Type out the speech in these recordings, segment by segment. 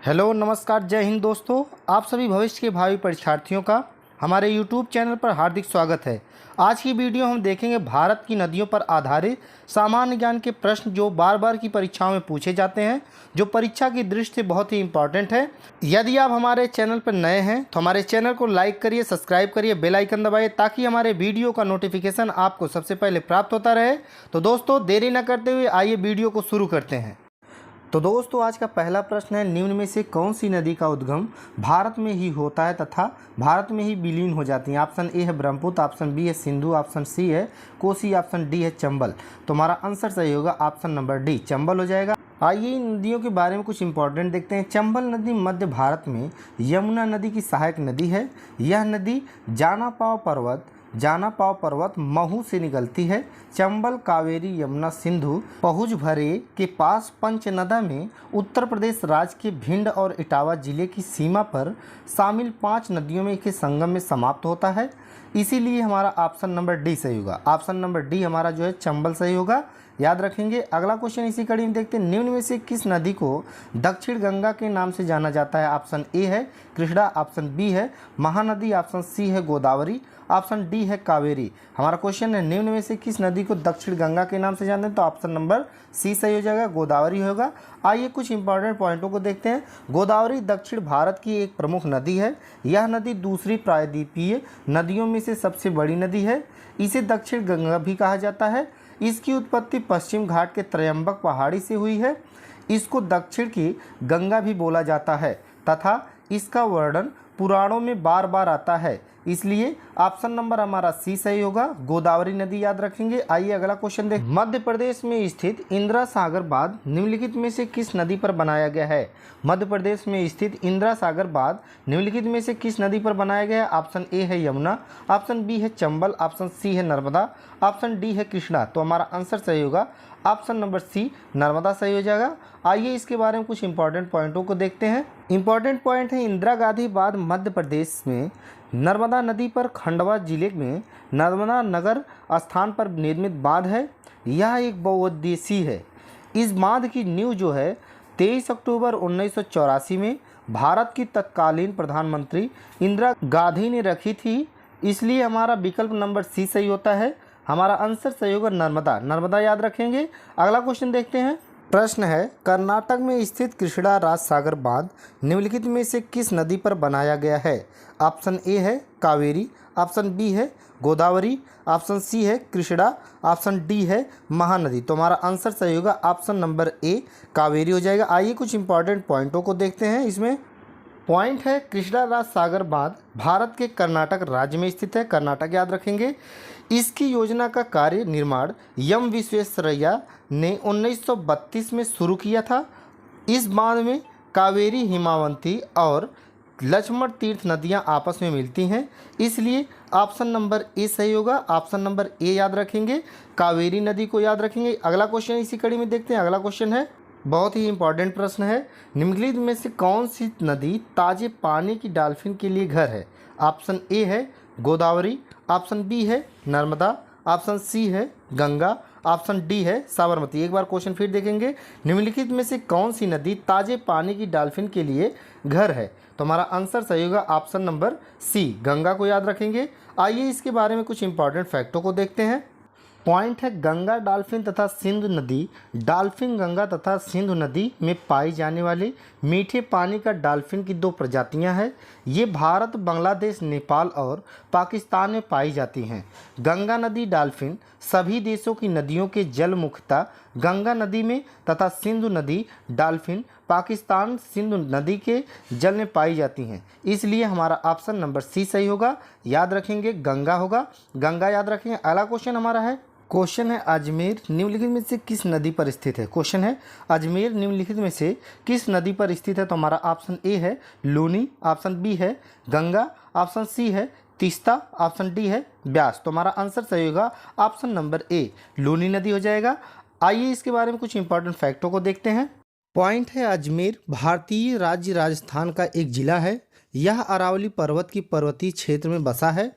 Hello नमस्कार जय हिंद दोस्तों, आप सभी भविष्य के भावी परीक्षार्थियों का हमारे YouTube चैनल पर हार्दिक स्वागत है। आज की वीडियो हम देखेंगे भारत की नदियों पर आधारित सामान्य ज्ञान के प्रश्न जो बार बार की परीक्षाओं में पूछे जाते हैं, जो परीक्षा की दृष्टि से बहुत ही इंपॉर्टेंट है। यदि आप हमारे चैनल पर नए हैं तो हमारे चैनल को लाइक करिए, सब्सक्राइब करिए, बेल आइकन दबाइए ताकि हमारे वीडियो का नोटिफिकेशन आपको सबसे पहले प्राप्त होता रहे। तो दोस्तों देरी न करते हुए आइए वीडियो को शुरू करते हैं। तो दोस्तों आज का पहला प्रश्न है, निम्न में से कौन सी नदी का उद्गम भारत में ही होता है तथा भारत में ही विलीन हो जाती है। ऑप्शन ए है ब्रह्मपुत्र, ऑप्शन बी है सिंधु, ऑप्शन सी है कोसी, ऑप्शन डी है चंबल। तो हमारा आंसर सही होगा ऑप्शन नंबर डी, चंबल हो जाएगा। आइए इन नदियों के बारे में कुछ इंपॉर्टेंट देखते हैं। चंबल नदी मध्य भारत में यमुना नदी की सहायक नदी है। यह नदी जानापाव पर्वत महू से निकलती है। चंबल कावेरी यमुना सिंधु पहुज भरे के पास पंचनदा में उत्तर प्रदेश राज्य के भिंड और इटावा जिले की सीमा पर शामिल 5 नदियों में के संगम में समाप्त होता है। इसीलिए हमारा ऑप्शन नंबर डी सही होगा। ऑप्शन नंबर डी हमारा जो है चंबल सही होगा, याद रखेंगे। अगला क्वेश्चन इसी कड़ी में देखते हैं, निम्न में से किस नदी को दक्षिण गंगा के नाम से जाना जाता है। ऑप्शन ए है कृष्णा, ऑप्शन बी है महानदी, ऑप्शन सी है गोदावरी, ऑप्शन डी है कावेरी। हमारा क्वेश्चन है निम्न में से किस नदी को दक्षिण गंगा के नाम से जानते हैं, तो ऑप्शन नंबर सी सही हो जाएगा, गोदावरी होगा। आइए कुछ इंपॉर्टेंट पॉइंटों को देखते हैं। गोदावरी दक्षिण भारत की एक प्रमुख नदी है। यह नदी दूसरी प्रायद्वीपीय नदियों में से सबसे बड़ी नदी है। इसे दक्षिण गंगा भी कहा जाता है। इसकी उत्पत्ति पश्चिम घाट के त्रयंबक पहाड़ी से हुई है। इसको दक्षिण की गंगा भी बोला जाता है तथा इसका वर्णन पुराणों में बार बार आता है। इसलिए ऑप्शन नंबर हमारा सी सही होगा, गोदावरी नदी याद रखेंगे। आइए अगला क्वेश्चन देखें, मध्य प्रदेश में स्थित इंदिरा सागर बांध निम्नलिखित में से किस नदी पर बनाया गया है। मध्य प्रदेश में स्थित इंदिरा सागर बांध निम्नलिखित में से किस नदी पर बनाया गया है। ऑप्शन ए है यमुना, ऑप्शन बी है चंबल, ऑप्शन सी है नर्मदा, ऑप्शन डी है कृष्णा। तो हमारा आंसर सही होगा ऑप्शन नंबर सी, नर्मदा सही हो जाएगा। आइए इसके बारे में कुछ इंपॉर्टेंट पॉइंटों को देखते हैं। इंपॉर्टेंट पॉइंट है, इंदिरा गांधी बांध मध्य प्रदेश में नर्मदा नदी पर खंडवा जिले में नर्मदा नगर स्थान पर निर्मित बांध है। यह एक बहुउद्देशीय है। इस बांध की नींव जो है 23 अक्टूबर 1984 में भारत की तत्कालीन प्रधानमंत्री इंदिरा गांधी ने रखी थी। इसलिए हमारा विकल्प नंबर सी सही होता है। हमारा आंसर सही होगा नर्मदा, नर्मदा याद रखेंगे। अगला क्वेश्चन देखते हैं। प्रश्न है, कर्नाटक में स्थित कृष्णा राज सागर बांध निम्नलिखित में से किस नदी पर बनाया गया है। ऑप्शन ए है कावेरी, ऑप्शन बी है गोदावरी, ऑप्शन सी है कृष्णा, ऑप्शन डी है महानदी। तो हमारा आंसर सही होगा ऑप्शन नंबर ए, कावेरी हो जाएगा। आइए कुछ इंपॉर्टेंट पॉइंटों को देखते हैं। इसमें पॉइंट है, कृष्णा राज सागर बांध भारत के कर्नाटक राज्य में स्थित है, कर्नाटक याद रखेंगे। इसकी योजना का कार्य निर्माण एम विश्वेश्वरैया ने 1932 में शुरू किया था। इस बांध में कावेरी, हिमावंती और लक्ष्मण तीर्थ नदियां आपस में मिलती हैं। इसलिए ऑप्शन नंबर ए सही होगा, ऑप्शन नंबर ए याद रखेंगे, कावेरी नदी को याद रखेंगे। अगला क्वेश्चन इसी कड़ी में देखते हैं। अगला क्वेश्चन है, बहुत ही इंपॉर्टेंट प्रश्न है, निम्नलिखित में से कौन सी नदी ताजे पानी की डॉल्फिन के लिए घर है। ऑप्शन ए है गोदावरी, ऑप्शन बी है नर्मदा, ऑप्शन सी है गंगा, ऑप्शन डी है साबरमती। एक बार क्वेश्चन फिर देखेंगे, निम्नलिखित में से कौन सी नदी ताजे पानी की डॉल्फिन के लिए घर है। तो हमारा आंसर सही होगा ऑप्शन नंबर सी, गंगा को याद रखेंगे। आइए इसके बारे में कुछ इंपॉर्टेंट फैक्टों को देखते हैं। पॉइंट है, गंगा डॉल्फिन तथा सिंधु नदी डॉल्फिन गंगा तथा सिंधु नदी में पाई जाने वाली मीठे पानी का डॉल्फिन की 2 प्रजातियां हैं। ये भारत, बांग्लादेश, नेपाल और पाकिस्तान में पाई जाती हैं। गंगा नदी डॉल्फिन सभी देशों की नदियों के जल मुख्यतः गंगा नदी में तथा सिंधु नदी डॉल्फिन पाकिस्तान सिंधु नदी के जल में पाई जाती हैं। इसलिए हमारा ऑप्शन नंबर सी सही होगा, याद रखेंगे गंगा होगा, गंगा याद रखेंगे। अगला क्वेश्चन हमारा है, क्वेश्चन है अजमेर निम्नलिखित में से किस नदी पर स्थित है। क्वेश्चन है अजमेर निम्नलिखित में से किस नदी पर स्थित है। तो हमारा ऑप्शन ए है लूनी, ऑप्शन बी है गंगा, ऑप्शन सी है तीस्ता, ऑप्शन डी है ब्यास। तो हमारा आंसर सही होगा ऑप्शन नंबर ए, लूनी नदी हो जाएगा। आइए इसके बारे में कुछ इंपॉर्टेंट फैक्टों को देखते हैं। पॉइंट है, अजमेर भारतीय राज्य राजस्थान का एक जिला है। यह अरावली पर्वत की पर्वतीय क्षेत्र में बसा है।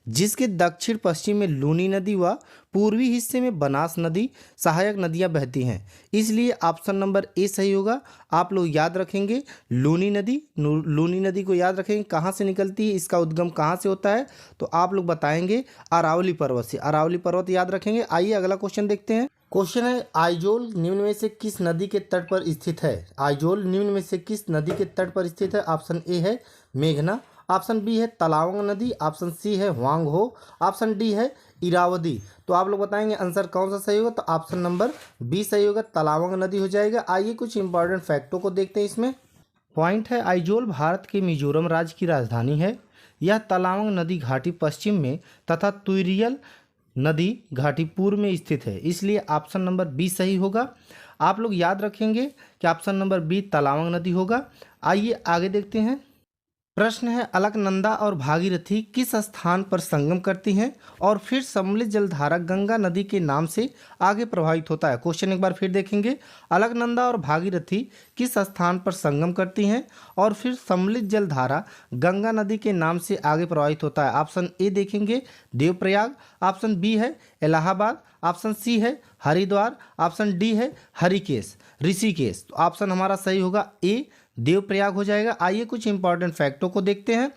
जिसके दक्षिण पश्चिम में लूनी नदी व पूर्वी हिस्से में बनास नदी सहायक नदियां बहती हैं। इसलिए ऑप्शन नंबर ए सही होगा। आप लोग याद रखेंगे लूनी नदी को याद रखेंगे। कहाँ से निकलती है, इसका उद्गम कहाँ से होता है, तो आप लोग बताएंगे अरावली पर्वत से। अरावली पर्वत याद रखेंगे। आइए अगला क्वेश्चन देखते हैं। क्वेश्चन है आइजोल निम्न में से किस नदी के तट पर स्थित है। आइजोल निम्न में से किस नदी के तट पर स्थित है। ऑप्शन ए है मेघना, ऑप्शन बी है तलावंग नदी, ऑप्शन सी है हुआंग हो, ऑप्शन डी है इरावदी। तो आप लोग बताएंगे आंसर कौन सा सही होगा, तो ऑप्शन नंबर बी सही होगा, तलावंग नदी हो जाएगा। आइए कुछ इंपॉर्टेंट फैक्टों को देखते हैं। इसमें पॉइंट है आइजोल भारत के मिजोरम राज्य की राजधानी है। यह तलावंग नदी घाटी पश्चिम में तथा तुइरियल नदी घाटी पूर्व में स्थित है, इसलिए ऑप्शन नंबर बी सही होगा। आप लोग याद रखेंगे कि ऑप्शन नंबर बी तलावंग नदी होगा। आइए आगे देखते हैं। प्रश्न है अलकनंदा और भागीरथी किस स्थान पर संगम करती हैं और फिर सम्मिलित जलधारा गंगा नदी के नाम से आगे प्रवाहित होता है। क्वेश्चन एक बार फिर देखेंगे। अलकनंदा और भागीरथी किस स्थान पर संगम करती हैं और फिर सम्मिलित जलधारा गंगा नदी के नाम से आगे प्रवाहित होता है। ऑप्शन ए देखेंगे देवप्रयाग, ऑप्शन बी है इलाहाबाद, ऑप्शन सी है हरिद्वार, ऑप्शन डी है ऋषिकेश। तो ऑप्शन हमारा सही होगा ए देवप्रयाग हो जाएगा। आइए कुछ इंपॉर्टेंट फैक्टों को देखते हैं।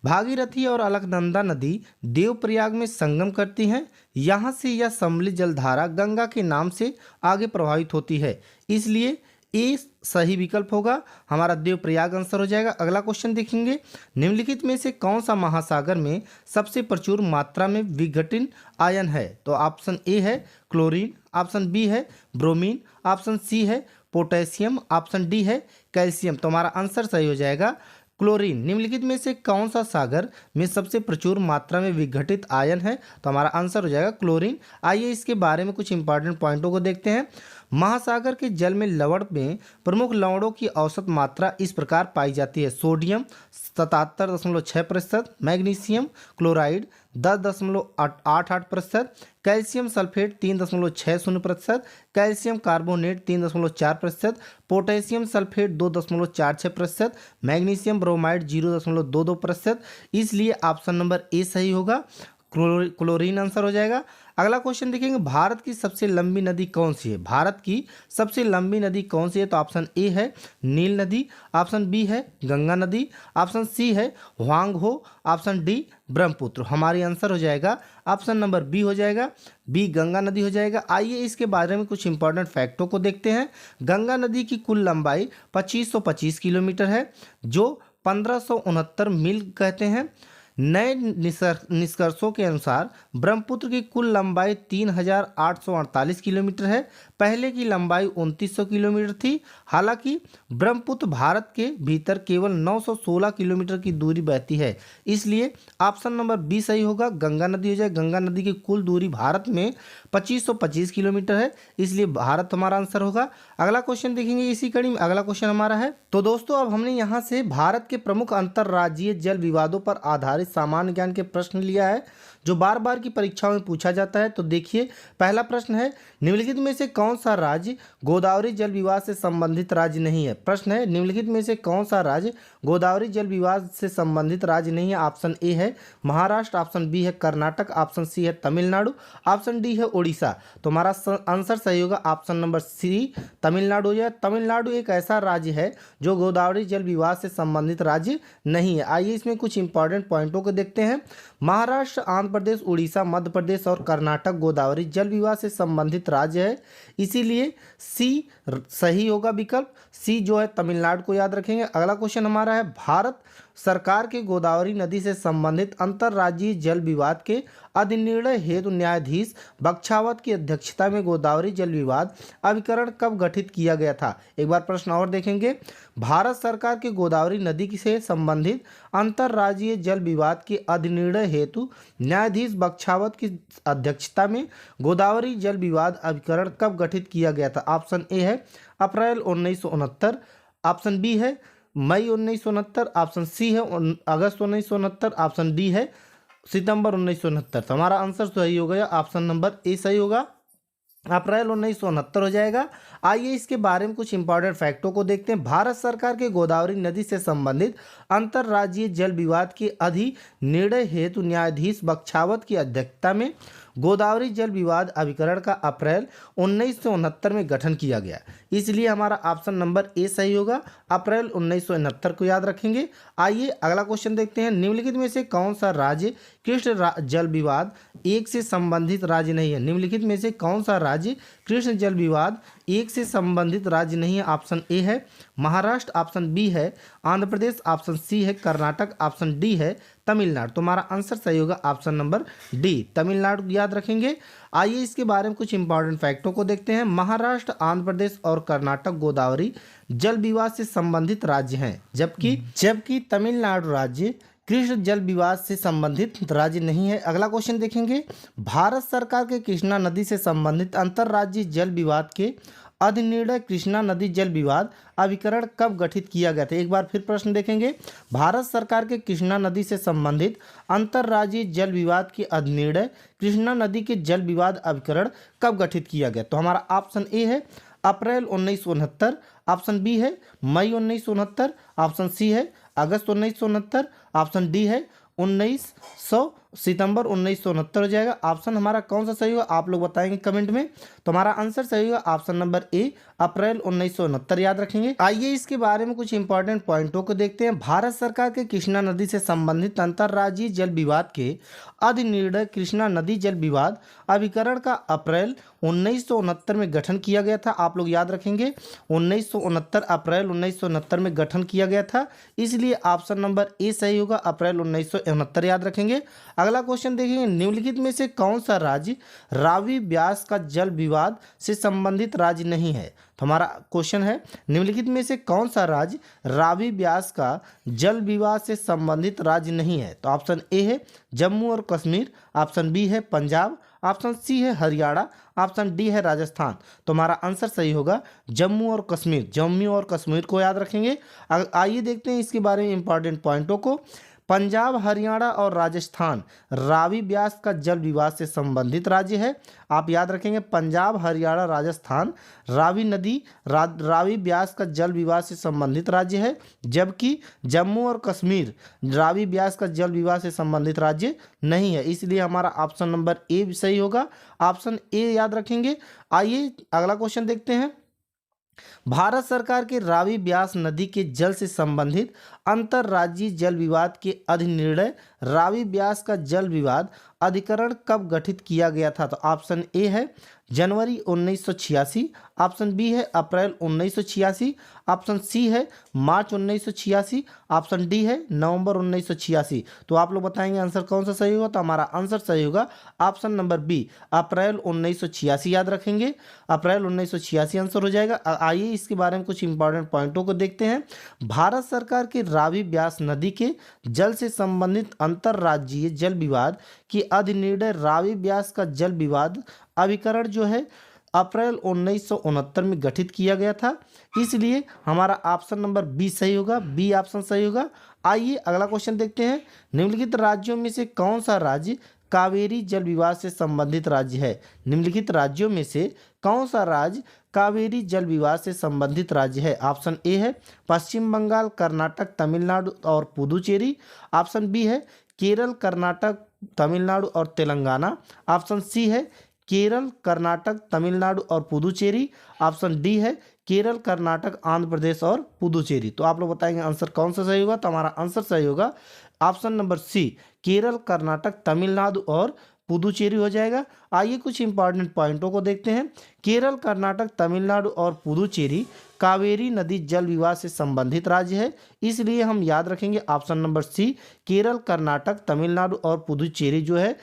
भागीरथी और अलकनंदा नदी देवप्रयाग में संगम करती हैं। यहाँ से यह सम्मिलित जलधारा गंगा के नाम से आगे प्रवाहित होती है, इसलिए ए सही विकल्प होगा। हमारा देवप्रयाग आंसर हो जाएगा। अगला क्वेश्चन देखेंगे। निम्नलिखित में से कौन सा महासागर में सबसे प्रचुर मात्रा में विघटन आयन है। तो ऑप्शन ए है क्लोरीन, ऑप्शन बी है ब्रोमीन, ऑप्शन सी है पोटेशियम, ऑप्शन डी है कैल्शियम। तो हमारा आंसर सही हो जाएगा क्लोरीन। निम्नलिखित में से कौन सा सागर में सबसे प्रचुर मात्रा में विघटित आयन है, तो हमारा आंसर हो जाएगा क्लोरीन। आइए इसके बारे में कुछ इंपॉर्टेंट पॉइंटों को देखते हैं। महासागर के जल में लवण में प्रमुख लवणों की औसत मात्रा इस प्रकार पाई जाती है। Sodium 77.6%, magnesium chloride 10.88%, calcium sulphate 3.60%, calcium carbonate 3.4%, potassium sulphate 2.46%, magnesium bromide 0.22%। इसलिए ऑप्शन नंबर ए सही होगा, क्लोरीन आंसर हो जाएगा। अगला क्वेश्चन देखेंगे। भारत की सबसे लंबी नदी कौन सी है। भारत की सबसे लंबी नदी कौन सी है, तो ऑप्शन ए है नील नदी, ऑप्शन बी है गंगा नदी, ऑप्शन सी है हुआंग हो, ऑप्शन डी ब्रह्मपुत्र। हमारी आंसर हो जाएगा ऑप्शन नंबर बी हो जाएगा, बी गंगा नदी हो जाएगा। आइए इसके बारे में कुछ इंपॉर्टेंट फैक्टों को देखते हैं। गंगा नदी की कुल लंबाई 2525 किलोमीटर है, जो 1569 मील कहते हैं। नए निष्कर्षों के अनुसार ब्रह्मपुत्र की कुल लंबाई 3848 किलोमीटर है। पहले की लंबाई 2900 किलोमीटर थी। हालांकि ब्रह्मपुत्र भारत के भीतर केवल 916 किलोमीटर की दूरी बहती है, इसलिए ऑप्शन नंबर बी सही होगा, गंगा नदी हो जाए। गंगा नदी की कुल दूरी भारत में 2525 किलोमीटर है, इसलिए भारत हमारा आंसर होगा। अगला क्वेश्चन देखेंगे इसी कड़ी में। अगला क्वेश्चन हमारा है, तो दोस्तों अब हमने यहाँ से भारत के प्रमुख अंतर्राज्यीय जल विवादों पर आधारित सामान्य ज्ञान के प्रश्न लिया है, जो बार बार की परीक्षाओं में पूछा जाता है। तो देखिए पहला प्रश्न है, निम्नलिखित में से कौन सा राज्य गोदावरी जल विवाद से संबंधित राज्य नहीं है। प्रश्न है निम्नलिखित में से कौन सा राज्य गोदावरी जल विवाद से संबंधित राज्य नहीं है। ऑप्शन ए है महाराष्ट्र, ऑप्शन बी है कर्नाटक, ऑप्शन सी है तमिलनाडु, ऑप्शन डी है उड़ीसा। तो हमारा आंसर सही होगा ऑप्शन नंबर सी तमिलनाडु हो जाए। तमिलनाडु एक ऐसा राज्य है जो गोदावरी जल विवाद से संबंधित राज्य नहीं है। आइए इसमें कुछ इंपॉर्टेंट पॉइंटों को देखते हैं। महाराष्ट्र, आंध्र प्रदेश, उड़ीसा, मध्य प्रदेश और कर्नाटक गोदावरी जल विवाद से संबंधित राज्य है, इसीलिए सी सही होगा विकल्प सी जो है तमिलनाडु को याद रखेंगे। अगला क्वेश्चन हमारा है, भारत सरकार के गोदावरी नदी से संबंधित अंतर्राज्यीय जल विवाद के अधिनिर्णय हेतु न्यायाधीश बख्शावत की अध्यक्षता में गोदावरी जल विवाद अभिकरण कब गठित किया गया था। एक बार प्रश्न और देखेंगे। भारत सरकार के गोदावरी नदी से संबंधित अंतर्राज्यीय जल विवाद के अधिनिर्णय हेतु न्यायाधीश बख्शावत की अध्यक्षता में गोदावरी जल विवाद अभिकरण कब गठित किया गया था। ऑप्शन ए है अप्रैल 1969, ऑप्शन बी है मई 1969, ऑप्शन सी है अगस्त 1969, ऑप्शन डी है सितंबर 1969। तो हमारा आंसर सही हो गया, ऑप्शन नंबर ए सही होगा। अप्रैल 1969 हो जाएगा। आइए इसके बारे में कुछ इंपॉर्टेंट फैक्टों को देखते हैं। भारत सरकार के गोदावरी नदी से संबंधित अंतर्राज्यीय जल विवाद के निर्णय हेतु न्यायाधीश बख्शावत की अध्यक्षता में गोदावरी जल विवाद अभिकरण का अप्रैल 1969 में गठन किया गया। इसलिए हमारा ऑप्शन नंबर ए सही होगा, अप्रैल 1969 को याद रखेंगे। आइए अगला क्वेश्चन देखते हैं। निम्नलिखित में से कौन सा राज्य कृष्ण जल विवाद एक से संबंधित राज्य नहीं है? निम्नलिखित में से कौन सा राज्य कृष्ण जल विवाद एक से संबंधित राज्य नहीं है? ऑप्शन ए है महाराष्ट्र, ऑप्शन बी है आंध्र प्रदेश, ऑप्शन सी है कर्नाटक, ऑप्शन डी है तमिलनाडु। तुम्हारा आंसर सही होगा ऑप्शन नंबर डी, तमिलनाडु याद रखेंगे। आइए इसके बारे में कुछ इंपॉर्टेंट फैक्टों को देखते हैं। महाराष्ट्र, आंध्र प्रदेश और कर्नाटक गोदावरी जल विवाद से संबंधित राज्य हैं, जबकि तमिलनाडु राज्य कृष्ण जल विवाद से संबंधित राज्य नहीं है। अगला क्वेश्चन देखेंगे। भारत सरकार के कृष्णा नदी से संबंधित अंतर्राज्यीय जल विवाद के अधिनिर्णय कृष्णा नदी जल विवाद अभिकरण कब गठित किया गया था? एक बार फिर प्रश्न देखेंगे। भारत सरकार के कृष्णा नदी से संबंधित अंतर्राज्यीय जल विवाद के अधिनिर्णय कृष्णा नदी के जल विवाद अभिकरण कब गठित किया गया? तो हमारा ऑप्शन ए है अप्रैल 1969, ऑप्शन बी है मई 1969, ऑप्शन सी है अगस्त 1969, ऑप्शन डी है 1900 सितंबर 1969 हो जाएगा। ऑप्शन हमारा कौन सा सही होगा आप लोग बताएंगे कमेंट में। तो हमारा आंसर सही होगा ऑप्शन नंबर ए, अप्रैल 1969 याद रखेंगे। आइए इसके बारे में कुछ इंपॉर्टेंट पॉइंटों को देखते हैं। भारत सरकार के कृष्णा नदी से संबंधित अंतर्राज्यीय जल विवाद के अधिनिर्णय कृष्णा नदी जल विवाद अभिकरण का अप्रैल 1969 में गठन किया गया था। आप लोग याद रखेंगे 1969 अप्रैल 1969 में गठन किया गया था, इसलिए ऑप्शन नंबर ए सही होगा, अप्रैल 1969 याद रखेंगे। अगला क्वेश्चन देखेंगे। निम्नलिखित में से कौन सा राज्य रावी ब्यास का जल विवाद से संबंधित राज्य नहीं है? तो हमारा क्वेश्चन है निम्नलिखित में से कौन सा राज्य रावी ब्यास का जल विवाद से संबंधित राज्य नहीं है? तो ऑप्शन ए है जम्मू और कश्मीर, ऑप्शन बी है पंजाब, ऑप्शन सी है हरियाणा, ऑप्शन डी है राजस्थान। तो हमारा आंसर सही होगा जम्मू और कश्मीर, जम्मू और कश्मीर को याद रखेंगे। आइए देखते हैं इसके बारे में इंपॉर्टेंट पॉइंटों को। पंजाब, हरियाणा और राजस्थान रावी ब्यास का जल विवाद से संबंधित राज्य है। आप याद रखेंगे पंजाब, हरियाणा, राजस्थान रावी ब्यास का जल विवाद से संबंधित राज्य है, जबकि जम्मू और कश्मीर रावी ब्यास का जल विवाद से संबंधित राज्य नहीं है। इसलिए हमारा ऑप्शन नंबर ए सही होगा, ऑप्शन ए याद रखेंगे। आइए अगला क्वेश्चन देखते हैं। भारत सरकार के रावी ब्यास नदी के जल से संबंधित अंतर्राज्यीय जल विवाद के अधिनिर्णय रावी ब्यास का जल विवाद अधिकरण कब गठित किया गया था? तो ऑप्शन ए है जनवरी 1986, ऑप्शन बी है अप्रैल 1986, ऑप्शन सी है मार्च 1986, ऑप्शन डी है नवंबर 1986। तो आप लोग बताएंगे आंसर कौन सा सही होगा? तो हमारा आंसर सही होगा ऑप्शन नंबर बी, अप्रैल 1986 याद रखेंगे, अप्रैल 1986 आंसर हो जाएगा। आइए इसके बारे में कुछ इंपॉर्टेंट पॉइंटों को देखते हैं। भारत सरकार के रावी ब्यास नदी के जल से संबंधित अंतर्राज्यीय जल विवाद की अधिनिर्णय रावी ब्यास का जल विवाद अभिकरण जो है अप्रैल 1969 में गठित किया गया था, इसलिए हमारा ऑप्शन नंबर बी सही होगा, बी ऑप्शन सही होगा। आइए अगला क्वेश्चन देखते हैं। निम्नलिखित राज्यों में से कौन सा राज्य कावेरी जल विवाद से संबंधित राज्य है? निम्नलिखित राज्यों में से कौन सा राज्य कावेरी जल विवाद से संबंधित राज्य है? ऑप्शन ए है पश्चिम बंगाल, कर्नाटक, तमिलनाडु और पुदुचेरी, ऑप्शन बी है केरल, कर्नाटक, तमिलनाडु और तेलंगाना, ऑप्शन सी है केरल, कर्नाटक, तमिलनाडु और पुदुचेरी, ऑप्शन डी है केरल, कर्नाटक, आंध्र प्रदेश और पुदुचेरी। तो आप लोग बताएंगे आंसर कौन सा सही होगा? तो हमारा आंसर सही होगा option number C, Kerala, Karnataka, Tamil Nadu और पुदुचेरी हो जाएगा। आइए कुछ इंपॉर्टेंट पॉइंटों को देखते हैं। केरल, कर्नाटक, तमिलनाडु और पुदुचेरी कावेरी नदी जल विवाद से संबंधित राज्य है, इसलिए हम याद रखेंगे option number C, Kerala, Karnataka, Tamil Nadu और पुदुचेरी जो है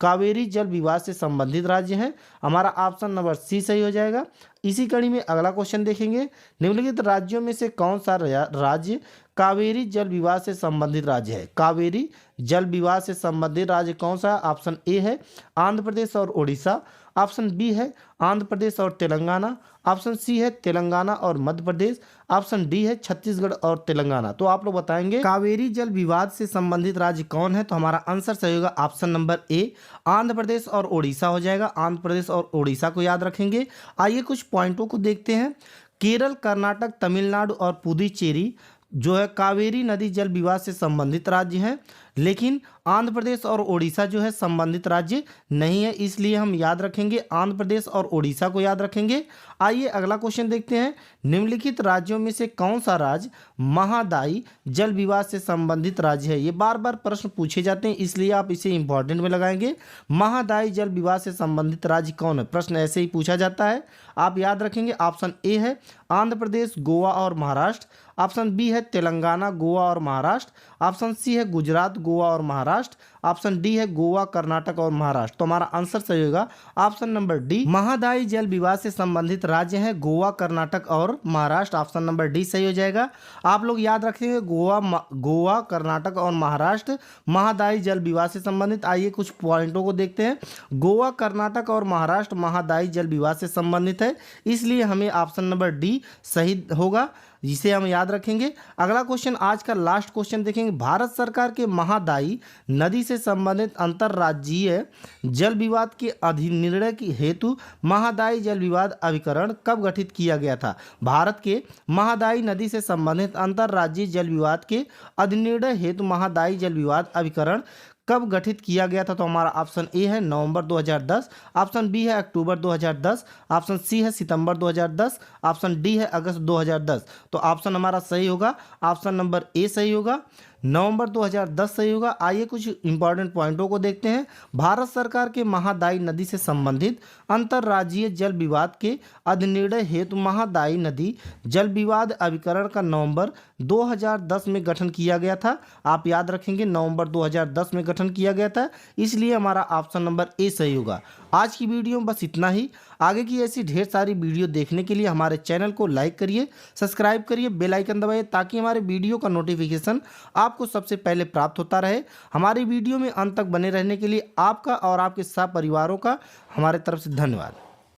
कावेरी जल विवाद से संबंधित राज्य हैं। हमारा ऑप्शन नंबर सी सही हो जाएगा। इसी कड़ी में अगला क्वेश्चन देखेंगे। निम्नलिखित राज्यों में से कौन सा राज्य कावेरी जल विवाद से संबंधित राज्य है? कावेरी जल विवाद से संबंधित राज्य कौन सा? ऑप्शन ए है आंध्र प्रदेश और ओडिशा, ऑप्शन बी है आंध्र प्रदेश और तेलंगाना, ऑप्शन सी है तेलंगाना और मध्य प्रदेश, ऑप्शन डी है छत्तीसगढ़ और तेलंगाना। तो आप लोग बताएंगे कावेरी जल विवाद से संबंधित राज्य कौन है। तो हमारा आंसर सही होगा option number A, Andhra Pradesh और ओडिशा हो जाएगा। आंध्र प्रदेश और ओडिशा को याद रखेंगे। आइए कुछ पॉइंटों को देखते हैं। केरल, कर्नाटक, तमिलनाडु और पुदुचेरी जो है कावेरी नदी जल विवाद से संबंधित राज्य हैं, लेकिन आंध्र प्रदेश और ओडिशा जो है संबंधित राज्य नहीं है, इसलिए हम याद रखेंगे आंध्र प्रदेश और ओडिशा को याद रखेंगे। आइए अगला क्वेश्चन देखते हैं। निम्नलिखित राज्यों में से कौन सा राज्य महादायी जल विवाद से संबंधित राज्य है। ये बार बार प्रश्न पूछे जाते हैं, इसलिए आप इसे इंपॉर्टेंट में लगाएंगे। महादायी जल विवाद से संबंधित राज्य कौन है, प्रश्न ऐसे ही पूछा जाता है, आप याद रखेंगे। ऑप्शन ए है आंध्र प्रदेश, गोवा और महाराष्ट्र, ऑप्शन बी है तेलंगाना, गोवा और महाराष्ट्र, ऑप्शन सी है गुजरात, गोवा और महाराष्ट्र, ऑप्शन डी है गोवा, कर्नाटक और महाराष्ट्र। तो हमारा आंसर सही होगा ऑप्शन नंबर डी। महादायी जल विवाद से संबंधित राज्य हैं गोवा, कर्नाटक और महाराष्ट्र। ऑप्शन नंबर डी सही हो जाएगा। आप लोग याद रखेंगे गोवा, कर्नाटक और महाराष्ट्र महादायी जल विवाद से संबंधित। आइए कुछ पॉइंटों को देखते हैं। गोवा, कर्नाटक और महाराष्ट्र महादायी जल विवाद से संबंधित है, इसलिए हमें ऑप्शन नंबर डी सही होगा, जिसे हम याद रखेंगे। अगला क्वेश्चन, आज का लास्ट क्वेश्चन देखेंगे। भारत सरकार के महादायी नदी से संबंधित अंतर्राज्यीय जल विवाद के अधिनिर्णय की हेतु महादायी जल विवाद अभिकरण कब गठित किया गया था। भारत के महादायी नदी से संबंधित अंतर्राज्यीय जल विवाद के अधिनिर्णय हेतु महादायी जल विवाद अभिकरण कब गठित किया गया था। तो हमारा ऑप्शन ए है नवंबर 2010, ऑप्शन बी है अक्टूबर 2010, ऑप्शन सी है सितंबर 2010, ऑप्शन डी है अगस्त 2010। तो ऑप्शन हमारा सही होगा, ऑप्शन नंबर ए सही होगा, नवंबर 2010 सही होगा। आइए कुछ इंपॉर्टेंट पॉइंटों को देखते हैं। भारत सरकार के महादायी नदी से संबंधित अंतर्राज्यीय जल विवाद के अधिनिर्णय हेतु महादायी नदी जल विवाद अभिकरण का नवंबर 2010 में गठन किया गया था। आप याद रखेंगे नवंबर 2010 में गठन किया गया था, इसलिए हमारा ऑप्शन नंबर ए सही होगा। आज की वीडियो में बस इतना ही। आगे की ऐसी ढेर सारी वीडियो देखने के लिए हमारे चैनल को लाइक करिए, सब्सक्राइब करिए, बेल आइकन दबाइए, ताकि हमारे वीडियो का नोटिफिकेशन आपको सबसे पहले प्राप्त होता रहे। हमारी वीडियो में अंत तक बने रहने के लिए आपका और आपके सब परिवारों का हमारे तरफ से धन्यवाद।